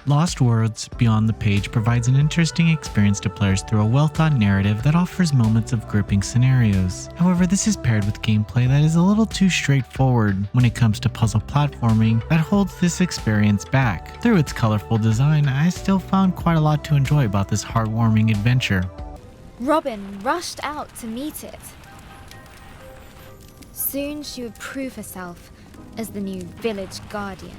Lost Words Beyond the Page provides an interesting experience to players through a well-thought narrative that offers moments of gripping scenarios. However, this is paired with gameplay that is a little too straightforward when it comes to puzzle platforming that holds this experience back. Through its colorful design, I still found quite a lot to enjoy about this heartwarming adventure. Robin rushed out to meet it. Soon she would prove herself as the new village guardian.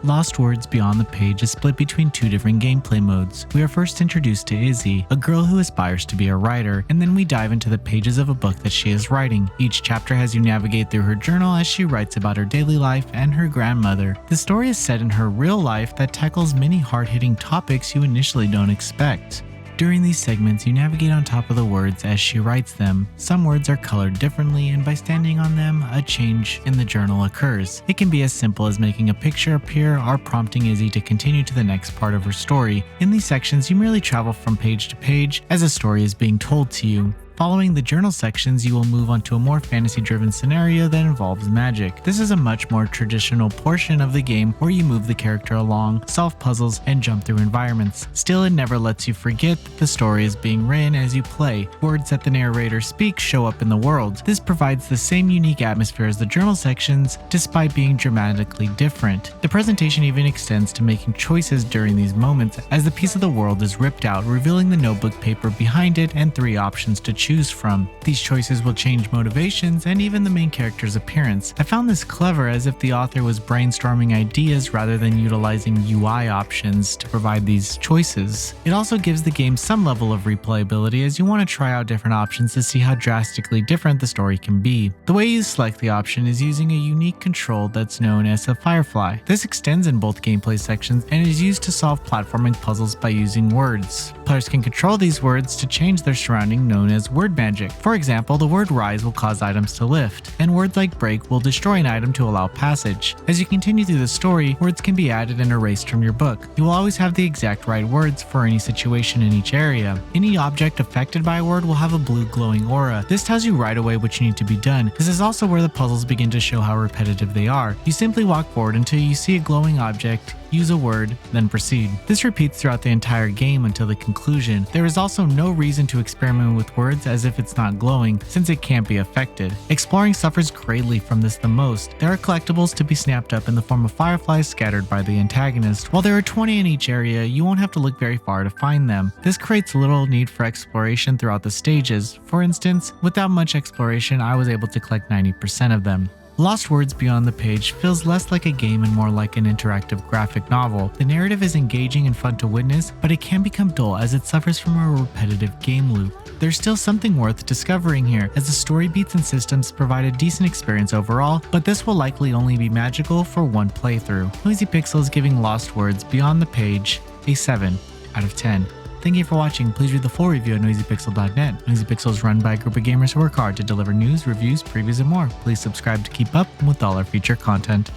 Lost Words Beyond the Page is split between two different gameplay modes. We are first introduced to Izzy, a girl who aspires to be a writer, and then we dive into the pages of a book that she is writing. Each chapter has you navigate through her journal as she writes about her daily life and her grandmother. The story is set in her real life that tackles many hard-hitting topics you initially don't expect. During these segments, you navigate on top of the words as she writes them. Some words are colored differently, and by standing on them, a change in the journal occurs. It can be as simple as making a picture appear or prompting Izzy to continue to the next part of her story. In these sections, you merely travel from page to page as a story is being told to you. Following the journal sections, you will move on to a more fantasy-driven scenario that involves magic. This is a much more traditional portion of the game where you move the character along, solve puzzles, and jump through environments. Still, it never lets you forget that the story is being written as you play. Words that the narrator speaks show up in the world. This provides the same unique atmosphere as the journal sections, despite being dramatically different. The presentation even extends to making choices during these moments as the piece of the world is ripped out, revealing the notebook paper behind it and 3 options to choose from. These choices will change motivations and even the main character's appearance. I found this clever as if the author was brainstorming ideas rather than utilizing UI options to provide these choices. It also gives the game some level of replayability as you want to try out different options to see how drastically different the story can be. The way you select the option is using a unique control that's known as a firefly. This extends in both gameplay sections and is used to solve platforming puzzles by using words. Players can control these words to change their surrounding, known as word magic. For example, the word rise will cause items to lift, and words like break will destroy an item to allow passage. As you continue through the story, words can be added and erased from your book. You will always have the exact right words for any situation in each area. Any object affected by a word will have a blue glowing aura. This tells you right away what you need to be done. This is also where the puzzles begin to show how repetitive they are. You simply walk forward until you see a glowing object, use a word, then proceed. This repeats throughout the entire game until the conclusion. There is also no reason to experiment with words as if it's not glowing, since it can't be affected. Exploring suffers greatly from this the most. There are collectibles to be snapped up in the form of fireflies scattered by the antagonist. While there are 20 in each area, you won't have to look very far to find them. This creates little need for exploration throughout the stages. For instance, without much exploration, I was able to collect 90% of them. Lost Words Beyond the Page feels less like a game and more like an interactive graphic novel. The narrative is engaging and fun to witness, but it can become dull as it suffers from a repetitive game loop. There's still something worth discovering here, as the story beats and systems provide a decent experience overall, but this will likely only be magical for one playthrough. Noisy Pixel is giving Lost Words Beyond the Page a 7 out of 10. Thank you for watching. Please read the full review at noisypixel.net. Noisy Pixel is run by a group of gamers who work hard to deliver news, reviews, previews, and more. Please subscribe to keep up with all our future content.